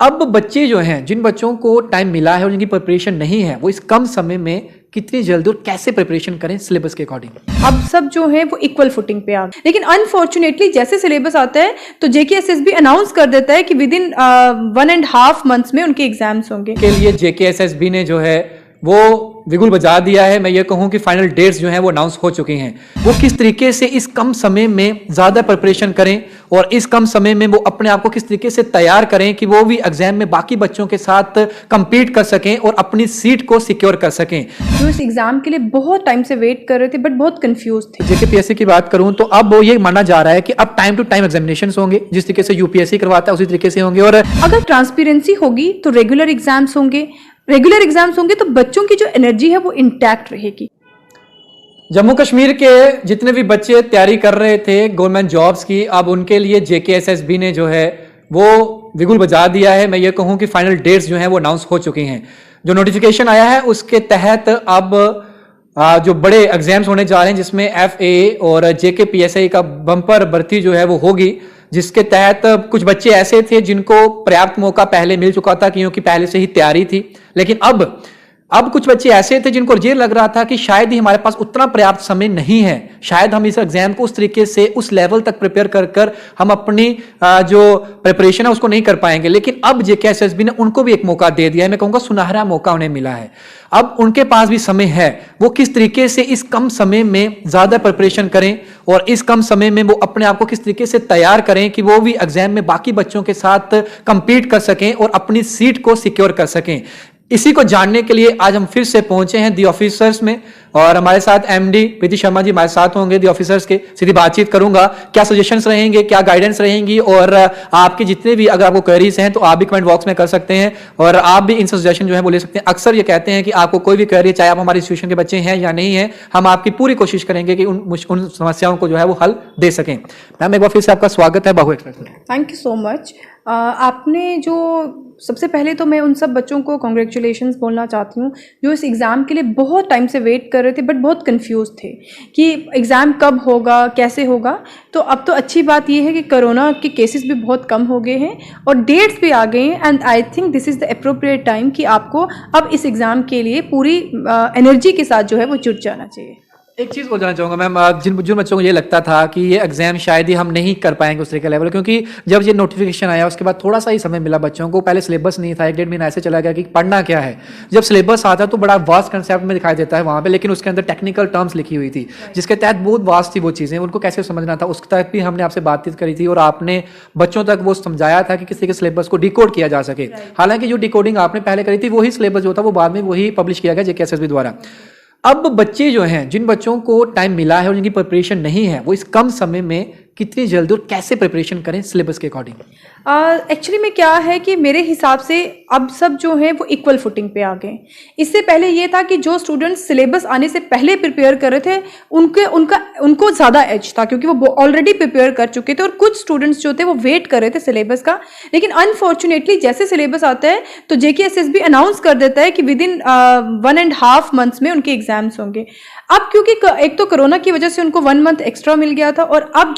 अब बच्चे जो हैं, जिन बच्चों को टाइम मिला है और जिनकी प्रिपरेशन नहीं है, वो इस कम समय में कितनी जल्दी और कैसे प्रिपरेशन करें सिलेबस के अकॉर्डिंग। अब सब जो है वो इक्वल फुटिंग पे आ गए, लेकिन अनफॉर्चुनेटली जैसे सिलेबस आता है तो JKSSB अनाउंस कर देता है कि विद इन 1.5 months में उनके एग्जाम्स होंगे। के लिए JKSSB ने जो है वो बिगुल बजा दिया है। मैं ये कहूं कि फाइनल डेट्स जो हैं वो अनाउंस हो चुकी हैं। वो किस तरीके से इस कम समय में ज्यादा प्रिपरेशन करें और इस कम समय में वो अपने आप को किस तरीके से तैयार करें कि वो भी एग्जाम में बाकी बच्चों के साथ कंपीट कर सकें और अपनी सीट को सिक्योर कर सकें। जो इस एग्जाम के लिए बहुत टाइम से वेट कर रहे थे बट बहुत कंफ्यूज थे। JKPSC की बात करूं तो अब वो ये माना जा रहा है कि अब टाइम टू टाइम एग्जामिनेशन होंगे, जिस तरीके से UPSC करवाता है उसी तरीके से होंगे। और अगर ट्रांसपेरेंसी होगी तो रेगुलर एग्जाम्स होंगे, रेगुलर एग्जाम्स होंगे तो बच्चों की जो एनर्जी है वो इंटैक्ट रहेगी। जम्मू कश्मीर के जितने भी बच्चे तैयारी कर रहे थे गवर्नमेंट जॉब्स की, अब उनके लिए JKSSB ने जो है वो बिगुल बजा दिया है। मैं ये कहूं कि फाइनल डेट्स जो हैं वो अनाउंस हो चुकी हैं। जो नोटिफिकेशन आया है उसके तहत अब जो बड़े एग्जाम्स होने जा रहे हैं, जिसमें FAA और JKPSI का बम्पर भर्ती जो है वो होगी, जिसके तहत कुछ बच्चे ऐसे थे जिनको पर्याप्त मौका पहले मिल चुका था क्योंकि पहले से ही तैयारी थी। लेकिन अब कुछ बच्चे ऐसे थे जिनको ये लग रहा था कि शायद ही हमारे पास उतना पर्याप्त समय नहीं है, शायद हम इस एग्जाम को उस तरीके से उस लेवल तक प्रिपेयर कर हम अपनी जो प्रिपरेशन है उसको नहीं कर पाएंगे। लेकिन अब JKSSB ने उनको भी एक मौका दे दिया है। मैं कहूंगा सुनहरा मौका उन्हें मिला है। अब उनके पास भी समय है, वो किस तरीके से इस कम समय में ज्यादा प्रिपरेशन करें और इस कम समय में वो अपने आप को किस तरीके से तैयार करें कि वो भी एग्जाम में बाकी बच्चों के साथ कंपीट कर सकें और अपनी सीट को सिक्योर कर सकें। इसी को जानने के लिए आज हम फिर से पहुंचे हैं दी ऑफिसर्स में और हमारे साथ MD प्रीति शर्मा जी हमारे साथ होंगे दी ऑफिसर्स के। सीधी बातचीत करूंगा, क्या सजेशंस रहेंगे, क्या गाइडेंस रहेंगी और आपके जितने भी अगर आपको क्वेरीज हैं तो आप भी कमेंट बॉक्स में कर सकते हैं और आप भी इन सजेशन जो है वो ले सकते हैं। अक्सर ये कहते हैं कि आपको कोई भी क्वेरी, चाहे आप हमारे इंस्टीट्यूशन के बच्चे हैं या नहीं है, हम आपकी पूरी कोशिश करेंगे कि उन समस्याओं को जो है वो हल दे सकें। मैम एक बार फिर से आपका स्वागत है बाहु एक्सप्रेस में। Thank you so much. आपने जो सबसे पहले तो मैं उन सब बच्चों को कॉन्ग्रेचुलेशंस बोलना चाहती हूँ जो इस एग्ज़ाम के लिए बहुत टाइम से वेट कर रहे थे बट बहुत कंफ्यूज थे कि एग्ज़ाम कब होगा, कैसे होगा। तो अब तो अच्छी बात यह है कि कोरोना के केसेस भी बहुत कम हो गए हैं और डेट्स भी आ गए हैं and I think this is the appropriate time कि आपको अब इस एग्ज़ाम के लिए पूरी एनर्जी के साथ जो है वो जुट जाना चाहिए। एक चीज़ बोल जाना चाहूँगा मैम, जिन बच्चों को ये लगता था कि ये एग्जाम शायद ही हम नहीं कर पाएंगे उस तरह के लेवल, क्योंकि जब ये नोटिफिकेशन आया उसके बाद थोड़ा सा ही समय मिला बच्चों को, पहले सिलेबस नहीं था, 1-1.5 महीना ऐसे चला गया कि पढ़ना क्या है। जब सिलेबस आता है तो बड़ा वास्ट कंसेप्ट में दिखाई देता है वहाँ पे, लेकिन उसके अंदर टेक्निकल टर्म्स लिखी हुई थी जिसके तहत बहुत वास्ट थी वो चीज़ें, उनको कैसे समझना था उसके तहत भी हमने आपसे बातचीत करी थी और आपने बच्चों तक वो समझाया था कि किसी के सिलेबस को डिकोड किया जा सके। हालांकि जो डिकोडिंग आपने पहले करी थी वही सिलेबस जो था वो बाद में वही पब्लिश किया गया JKSSB द्वारा। अब बच्चे जो हैं, जिन बच्चों को टाइम मिला है और जिनकी प्रिपरेशन नहीं है, वो इस कम समय में कितनी जल्दी और कैसे प्रिपरेशन करें सिलेबस के अकॉर्डिंग। एक्चुअली में क्या है कि मेरे हिसाब से अब सब जो है वो इक्वल फुटिंग पे आ गए। इससे पहले ये था कि जो स्टूडेंट्स सिलेबस आने से पहले प्रिपेयर कर रहे थे उनको ज़्यादा एज था क्योंकि वो ऑलरेडी प्रिपेयर कर चुके थे और कुछ स्टूडेंट्स जो थे वो वेट कर रहे थे सिलेबस का। लेकिन अनफॉर्चुनेटली जैसे सिलेबस आता है तो JKSSB अनाउंस कर देता है कि विद इन 1.5 months में उनके एग्जाम्स होंगे। अब क्योंकि एक तो कोरोना की वजह से उनको 1 month एक्स्ट्रा मिल गया था और अब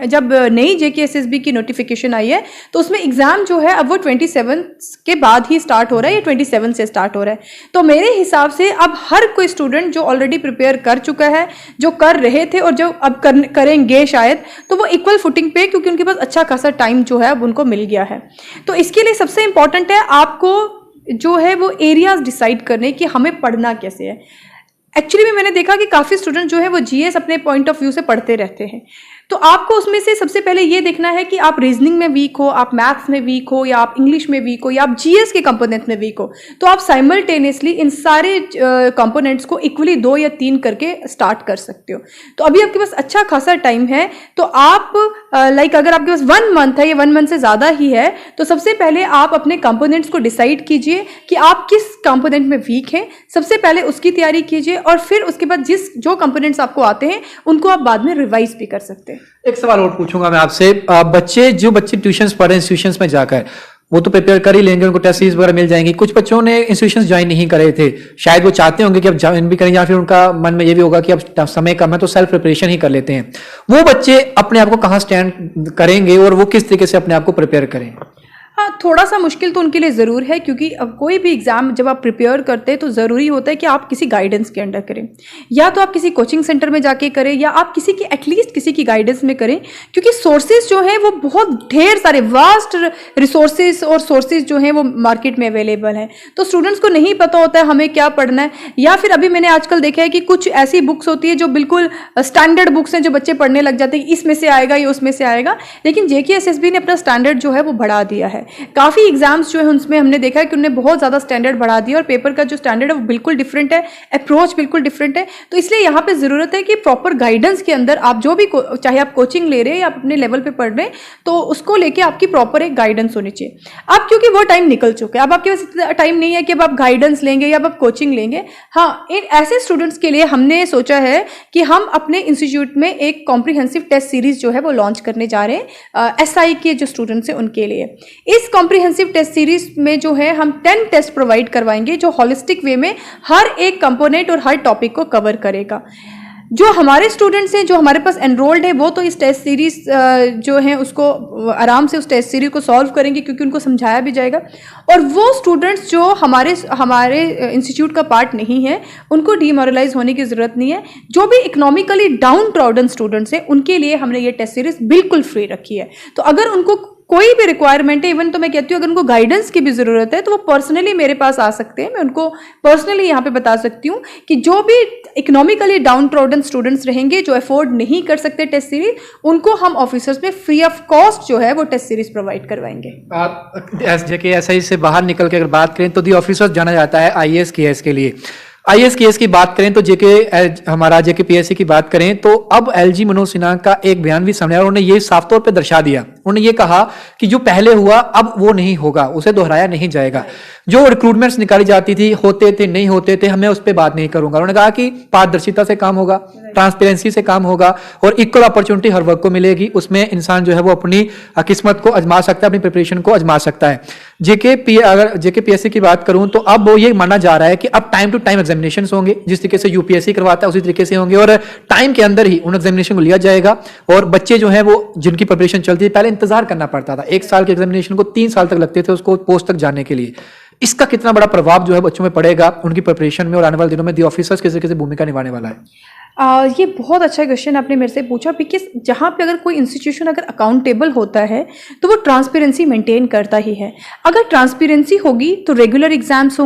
जब नई JKSSB की नोटिफिकेशन आई है तो उसमें एग्जाम जो है अब वो 27 के बाद ही स्टार्ट हो रहा है या 27 से स्टार्ट हो रहा है। तो मेरे हिसाब से अब हर कोई स्टूडेंट जो ऑलरेडी प्रिपेयर कर चुका है, जो कर रहे थे और जो अब करेंगे शायद, तो वो इक्वल फुटिंग पे, क्योंकि उनके पास अच्छा खासा टाइम जो है अब उनको मिल गया है। तो इसके लिए सबसे इंपॉर्टेंट है आपको जो है वो एरियाज डिसाइड करने कि हमें पढ़ना कैसे है। एक्चुअली में मैंने देखा कि काफ़ी स्टूडेंट जो है वो GS अपने पॉइंट ऑफ व्यू से पढ़ते रहते हैं। तो आपको उसमें से सबसे पहले ये देखना है कि आप रीजनिंग में वीक हो, आप मैथ्स में वीक हो, या आप इंग्लिश में वीक हो, या आप GS के कंपोनेंट में वीक हो, तो आप साइमल्टेनियसली इन सारे कंपोनेंट्स को इक्वली 2 या 3 करके स्टार्ट कर सकते हो। तो अभी आपके पास अच्छा खासा टाइम है। तो आप अगर आपके पास 1 month है या 1 month से ज़्यादा ही है तो सबसे पहले आप अपने कंपोनेंट्स को डिसाइड कीजिए कि आप किस कंपोनेंट में वीक हैं। सबसे पहले उसकी तैयारी कीजिए और फिर उसके बाद जो कंपोनेंट्स आपको आते हैं उनको आप बाद में रिवाइज भी कर सकते हैं। एक सवाल और पूछूंगा मैं आपसे, जो बच्चे ट्यूशंस पढ़ रहे हैं इंस्टीट्यूशंस में जाकर, वो तो प्रिपेयर कर ही लेंगे, उनको टेस्ट सीरीज वगैरह मिल जाएंगी। कुछ बच्चों ने इंस्टीट्यूशंस ज्वाइन नहीं करे थे, शायद वो चाहते होंगे कि अब ज्वाइन भी करें, या फिर उनका मन में ये भी होगा कि अब समय कम है तो सेल्फ प्रिपरेशन ही कर लेते हैं। वो बच्चे अपने आप को कहाँ स्टैंड करेंगे और वो किस तरीके से अपने आप को प्रिपेयर करें? हाँ, थोड़ा सा मुश्किल तो उनके लिए ज़रूर है, क्योंकि अब कोई भी एग्ज़ाम जब आप प्रिपेयर करते हैं तो ज़रूरी होता है कि आप किसी गाइडेंस के अंडर करें, या तो आप किसी कोचिंग सेंटर में जाके करें, या आप किसी की एटलीस्ट किसी की गाइडेंस में करें, क्योंकि सोर्सेज जो हैं वो बहुत ढेर सारे वास्ट रिसोर्सेज और सोर्सेज जो हैं वो मार्केट में अवेलेबल हैं। तो स्टूडेंट्स को नहीं पता होता है हमें क्या पढ़ना है, या फिर अभी मैंने आजकल देखा है कि कुछ ऐसी बुक्स होती है जो बिल्कुल स्टैंडर्ड बुक्स हैं, जो बच्चे पढ़ने लग जाते हैं, इसमें से आएगा या उसमें से आएगा। लेकिन JKSSB ने अपना स्टैंडर्ड जो है वो बढ़ा दिया है। काफ़ी एग्जाम्स जो है उसमें हमने देखा है कि उन्होंने बहुत ज़्यादा स्टैंडर्ड बढ़ा दिया, और पेपर का जो स्टैंडर्ड है वो बिल्कुल डिफरेंट है, अप्रोच बिल्कुल डिफरेंट है। तो इसलिए यहाँ पे ज़रूरत है कि प्रॉपर गाइडेंस के अंदर आप जो भी चाहे आप कोचिंग ले रहे हैं या अपने लेवल पे पढ़ रहे हैं, तो उसको लेके आपकी प्रॉपर एक गाइडेंस होनी चाहिए। अब क्योंकि वो टाइम निकल चुका है, अब आपके पास इतना टाइम नहीं है कि अब आप गाइडेंस लेंगे या अब आप कोचिंग लेंगे। हाँ, इन ऐसे स्टूडेंट्स के लिए हमने सोचा है कि हम अपने इंस्टीट्यूट में एक कॉम्प्रिहेंसिव टेस्ट सीरीज जो है वो लॉन्च करने जा रहे हैं SI के जो स्टूडेंट्स हैं उनके लिए। इस कॉम्प्रिहेंसिव टेस्ट सीरीज में जो है हम 10 टेस्ट प्रोवाइड करवाएंगे, जो होलिस्टिक वे में हर एक कंपोनेंट और हर टॉपिक को कवर करेगा। जो हमारे स्टूडेंट्स हैं, जो हमारे पास एनरोल्ड है, वो तो इस टेस्ट सीरीज जो है उसको आराम से उस टेस्ट सीरीज को सॉल्व करेंगे, क्योंकि उनको समझाया भी जाएगा। और वो स्टूडेंट्स जो हमारे इंस्टीट्यूट का पार्ट नहीं है, उनको डीमोरलाइज होने की ज़रूरत नहीं है। जो भी इकोनॉमिकली डाउन ट्रॉडन स्टूडेंट्स हैं उनके लिए हमने ये टेस्ट सीरीज बिल्कुल फ्री रखी है। तो अगर उनको कोई भी रिक्वायरमेंट है, इवन तो मैं कहती हूँ अगर उनको गाइडेंस की भी ज़रूरत है, तो वो पर्सनली मेरे पास आ सकते हैं। मैं उनको पर्सनली यहाँ पे बता सकती हूँ कि जो भी इकोनॉमिकली डाउन ट्रॉडन स्टूडेंट्स रहेंगे, जो अफोर्ड नहीं कर सकते टेस्ट सीरीज, उनको हम ऑफिसर्स में फ्री ऑफ कॉस्ट जो है वो टेस्ट सीरीज प्रोवाइड करवाएंगे। JKSI से बाहर निकल के अगर बात करें तो दी ऑफिसर्स जाना जाता है IAS KS के लिए। IAS KS की बात करें तो हमारा JKPSC की बात करें तो अब LG मनोज सिन्हा का एक बयान भी सामने आया। उन्होंने ये साफ तौर पे दर्शा दिया, उन्होंने ये कहा कि जो पहले हुआ अब वो नहीं होगा, उसे दोहराया नहीं जाएगा। जो रिक्रूटमेंट्स निकाली जाती थी, होते थे नहीं होते थे, हमें उस पर बात नहीं करूंगा। उन्होंने कहा कि पारदर्शिता से काम होगा, ट्रांसपेरेंसी से काम होगा, और इक्वल अपॉर्चुनिटी हर वर्ग को मिलेगी। उसमें इंसान जो है वो अपनी किस्मत को आजमा सकता है, अपनी प्रिपरेशन को आजमा सकता है। अगर JKPSC की बात करूं तो अब वो ये माना जा रहा है कि अब टाइम टू टाइम एग्जामिनेशंस होंगे, जिस तरीके से UPSC करवाता है उसी तरीके से होंगे, और टाइम के अंदर ही उन एग्जामिनेशन को लिया जाएगा। और बच्चे जो है वो जिनकी प्रिपरेशन चलती है, पहले इंतजार करना पड़ता था, 1 साल के एग्जामिनेशन को 3 साल तक लगते थे उसको पोस्ट तक जाने के लिए। इसका कितना बड़ा प्रभाव जो है बच्चों में पड़ेगा उनकी प्रिपरेशन में, और आने वाले दिनों में दी ऑफिसर्स किसी किसी भूमिका निभाने वाला है? ये बहुत अच्छा क्वेश्चन आपने मेरे से पूछा, बिकॉज जहाँ पे अगर कोई इंस्टीट्यूशन अगर अकाउंटेबल होता है तो वो ट्रांसपेरेंसी मेंटेन करता ही है। अगर ट्रांसपेरेंसी होगी तो रेगुलर एग्जाम्स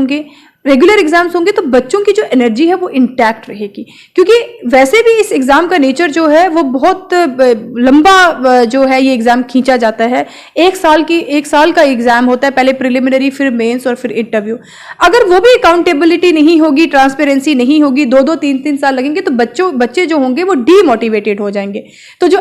होंगे, तो बच्चों की जो एनर्जी है वो इंटैक्ट रहेगी, क्योंकि वैसे भी इस एग्ज़ाम का नेचर जो है वो बहुत लंबा जो है ये एग्ज़ाम खींचा जाता है। 1 साल का एग्ज़ाम होता है, पहले प्रिलिमिनरी, फिर मेंस और फिर इंटरव्यू। अगर वो भी अकाउंटेबिलिटी नहीं होगी, ट्रांसपेरेंसी नहीं होगी, 2-2, 3-3 साल लगेंगे, तो बच्चे जो होंगे वो डीमोटिवेटेड हो जाएंगे। तो जो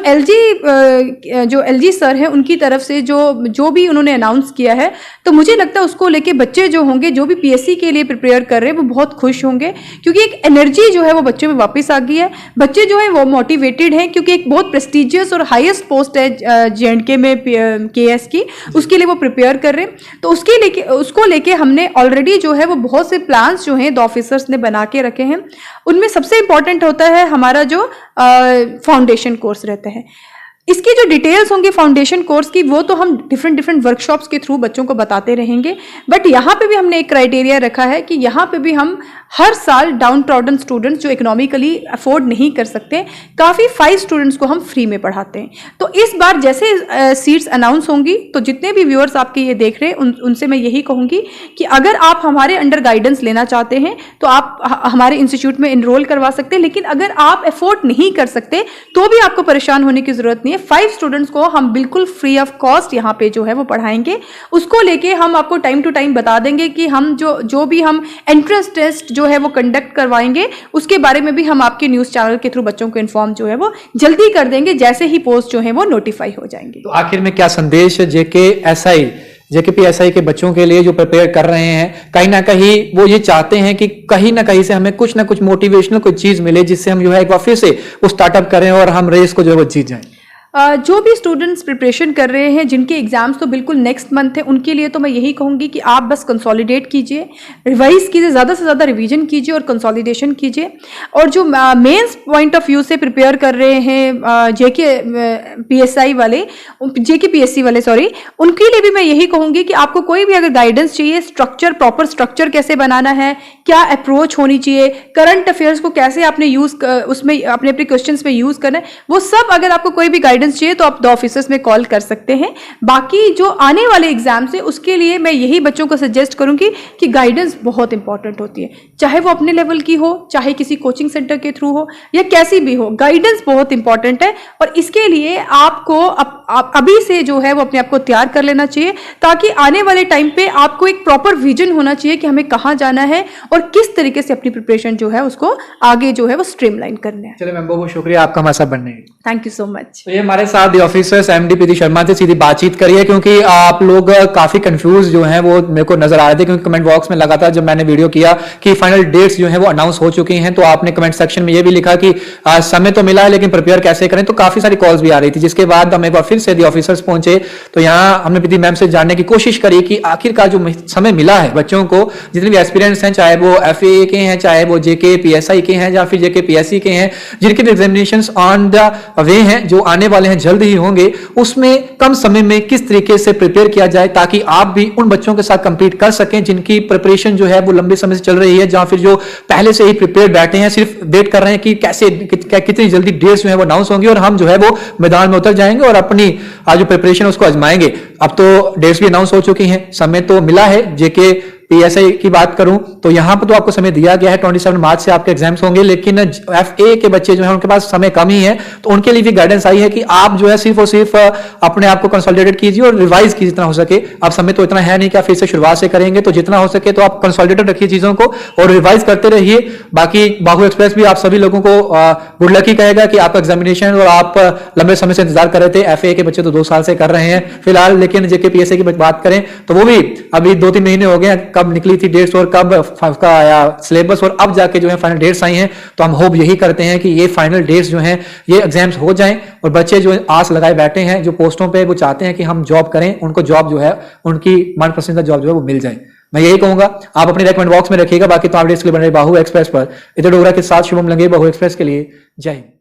LG सर हैं उनकी तरफ से जो भी उन्होंने अनाउंस किया है, तो मुझे लगता है उसको लेके बच्चे जो होंगे, जो भी PSC के लिए प्रिपेयर कर रहे हैं, वो बहुत खुश होंगे, क्योंकि एक एनर्जी जो है वो बच्चों में वापस आ गई है। बच्चे जो है वो मोटिवेटेड हैं, क्योंकि एक बहुत प्रेस्टिजियस और हाईएस्ट पोस्ट है JNK में KS की, उसके लिए वो प्रिपेयर कर रहे हैं। तो उसको लेके हमने ऑलरेडी जो है वो बहुत से प्लान्स जो हैं 2 ऑफिसर्स ने बना के रखे हैं। उनमें सबसे इंपॉर्टेंट होता है हमारा जो फाउंडेशन कोर्स रहता है। इसकी जो डिटेल्स होंगी फाउंडेशन कोर्स की, वो तो हम डिफरेंट वर्कशॉप्स के थ्रू बच्चों को बताते रहेंगे। बट यहाँ पे भी हमने एक क्राइटेरिया रखा है कि यहाँ पे भी हम हर साल डाउन ट्रॉडन स्टूडेंट्स जो इकोनॉमिकली अफोर्ड नहीं कर सकते, काफ़ी 5 स्टूडेंट्स को हम फ्री में पढ़ाते हैं। तो इस बार जैसे सीट्स अनाउंस होंगी, तो जितने भी व्यूअर्स आपके ये देख रहे हैं उनसे मैं यही कहूँगी कि अगर आप हमारे अंडर गाइडेंस लेना चाहते हैं तो आप हमारे इंस्टीट्यूट में इनरोल करवा सकते हैं। लेकिन अगर आप अफोर्ड नहीं कर सकते तो भी आपको परेशान होने की ज़रूरत नहीं है। 5 स्टूडेंट्स को हम बिल्कुल फ्री ऑफ कॉस्ट यहाँ पे जो है वो पढ़ाएंगे। उसको लेके हम आपको टाइम टू टाइम बता देंगे कि हम जो भी हम एंट्रेंस टेस्ट जो है वो कंडक्ट करवाएंगे, उसके बारे में भी हम आपके न्यूज़ चैनल के थ्रू बच्चों को इन्फॉर्म जो है वो जल्दी कर देंगे, जैसे ही पोस्ट जो है वो नोटिफाई हो जाएंगे। तो आखिर में क्या संदेश JKPSI के बच्चों के लिए जो प्रिपेयर कर रहे हैं, कहीं ना कहीं वो ये चाहते हैं कि कहीं ना कहीं से हमें कुछ ना कुछ मोटिवेशनल कोई चीज मिले, जिससे हम जो है एक वापस से वो स्टार्टअप करें और हम रेस को जो है वो जीत जाएं? जो भी स्टूडेंट्स प्रिपरेशन कर रहे हैं, जिनके एग्जाम्स तो बिल्कुल नेक्स्ट मंथ है, उनके लिए तो मैं यही कहूँगी कि आप बस कंसोलिडेट कीजिए, रिवाइज कीजिए, ज़्यादा से ज़्यादा रिवीजन कीजिए और कंसोलिडेशन कीजिए। और जो मेंस पॉइंट ऑफ व्यू से प्रिपेयर कर रहे हैं जेके पीएससी वाले सॉरी, उनके लिए भी मैं यही कहूँगी कि आपको कोई भी अगर गाइडेंस चाहिए, स्ट्रक्चर, प्रॉपर स्ट्रक्चर कैसे बनाना है, क्या अप्रोच होनी चाहिए, करंट अफेयर्स को कैसे आपने उसमें अपने क्वेश्चंस में यूज़ करना है, वो सब अगर आपको कोई भी गाइडेंस चाहिए तो आप द ऑफिसर्स में कॉल कर सकते हैं। बाकी जो आने वाले एग्जाम्स है उसके लिए मैं यही बच्चों को सजेस्ट करूंगी कि गाइडेंस बहुत इंपॉर्टेंट होती है, चाहे वो अपने लेवल की हो, चाहे किसी कोचिंग सेंटर के थ्रू हो या कैसी भी हो, गाइडेंस बहुत इंपॉर्टेंट है। और इसके लिए आपको अभी से जो है वो अपने आप को तैयार कर लेना चाहिए, ताकि आने वाले टाइम पे आपको एक प्रॉपर विजन होना चाहिए कि हमें कहाँ जाना है और किस तरीके से अपनी प्रिपरेशन जो है उसको आगे जो है वो स्ट्रीमलाइन करना है। चलिए मैम, बहुत शुक्रिया आपका हमारे साथ बनने के। Thank you so much. तो ये हमारे साथ the officers MD PD Sharma से सीधी बातचीत करिए, क्योंकि आप लोग काफी कंफ्यूज जो हैं वो मेरे को नजर आ रहे थे, क्योंकि कमेंट बॉक्स में लगातार जब मैंने वीडियो किया कि फाइनल डेट्स जो हैं वो अनाउंस हो चुकी हैं, तो आपने कमेंट सेक्शन में ये भी लिखा कि समय तो मिला है लेकिन प्रिपेयर कैसे करें, तो काफी सारी कॉल्स भी आ रही थी। जिसके बाद हम एक बार फिर से द ऑफिसर्स पहुंचे, तो यहाँ हमने पीडी मैम से जानने की कोशिश करी कि आखिरकार जो समय मिला है बच्चों को, जितने भी एस्पिरेंट्स हैं, चाहे वो एफए के हैं, चाहे वो जेके पीएसआई के हैं या फिर जेके पीएससी के हैं, जिनके भी एग्जामिनेशंस ऑन द वे हैं, जो आने वाले हैं, जल्द ही होंगे, उसमें कम समय में किस तरीके से प्रिपेयर किया जाए ताकि आप भी उन बच्चों के साथ कंपीट कर सकें जिनकी प्रिपरेशन जो है वो लंबे समय से चल रही है, या फिर जो पहले से ही प्रिपेयर बैठे हैं, सिर्फ वेट कर रहे हैं कि कैसे कितनी जल्दी डेट्स जो है वो अनाउंस होंगी और हम जो है वो मैदान में उतर जाएंगे और अपनी जो प्रिपरेशन उसको आजमाएंगे। अब तो डेट्स भी अनाउंस हो चुकी हैं, समय तो मिला है। जेके पीएसआई की बात करूं तो यहां पर तो आपको समय दिया गया है, 27 मार्च से आपके एग्जाम्स होंगे, लेकिन एफए के बच्चे जो हैं उनके पास समय कम ही है, तो उनके लिए भी गाइडेंस आई है कि आप जो है सिर्फ और सिर्फ अपने आप को कंसोलिडेट कीजिए और रिवाइज कीजिए जितना हो सके। अब समय तो इतना है नहीं कि आप फिर से शुरुआत से करेंगे, तो जितना हो सके तो आप कंसोलिडेटेड रखिए चीजों को और रिवाइज करते रहिए। बाकी बाहु एक्सप्रेस भी आप सभी लोगों को गुड लक ही कहेगा कि आपका एग्जामिनेशन और आप लंबे समय से इंतजार कर रहे थे, एफए के बच्चे तो 2 साल से कर रहे हैं फिलहाल, लेकिन जेके पीएसआई की बात करें तो वो भी अभी 2-3 महीने हो गए कब निकली थी डेट्स और कब का आया सिलेबस, और अब जाके जो है फाइनल डेट्स आई हैं। तो हम होप यही करते हैं कि ये फाइनल डेट्स जो हैं ये एग्जाम्स हो जाएं और बच्चे जो आस लगाए बैठे हैं, जो पोस्टों पे वो चाहते हैं कि हम जॉब करें, उनको जॉब जो है उनकी मनपसंदीदा जॉब जो है वो मिल जाए। मैं यही कहूंगा, आप अपने रेकमेंड बॉक्स में रखिएगा। बाकी तो अपडेट्स के लिए बन रहे बाहु एक्सप्रेस पर, इधर डोगरा के साथ शुभम लंगे, बाहु एक्सप्रेस के लिए जय हिंद।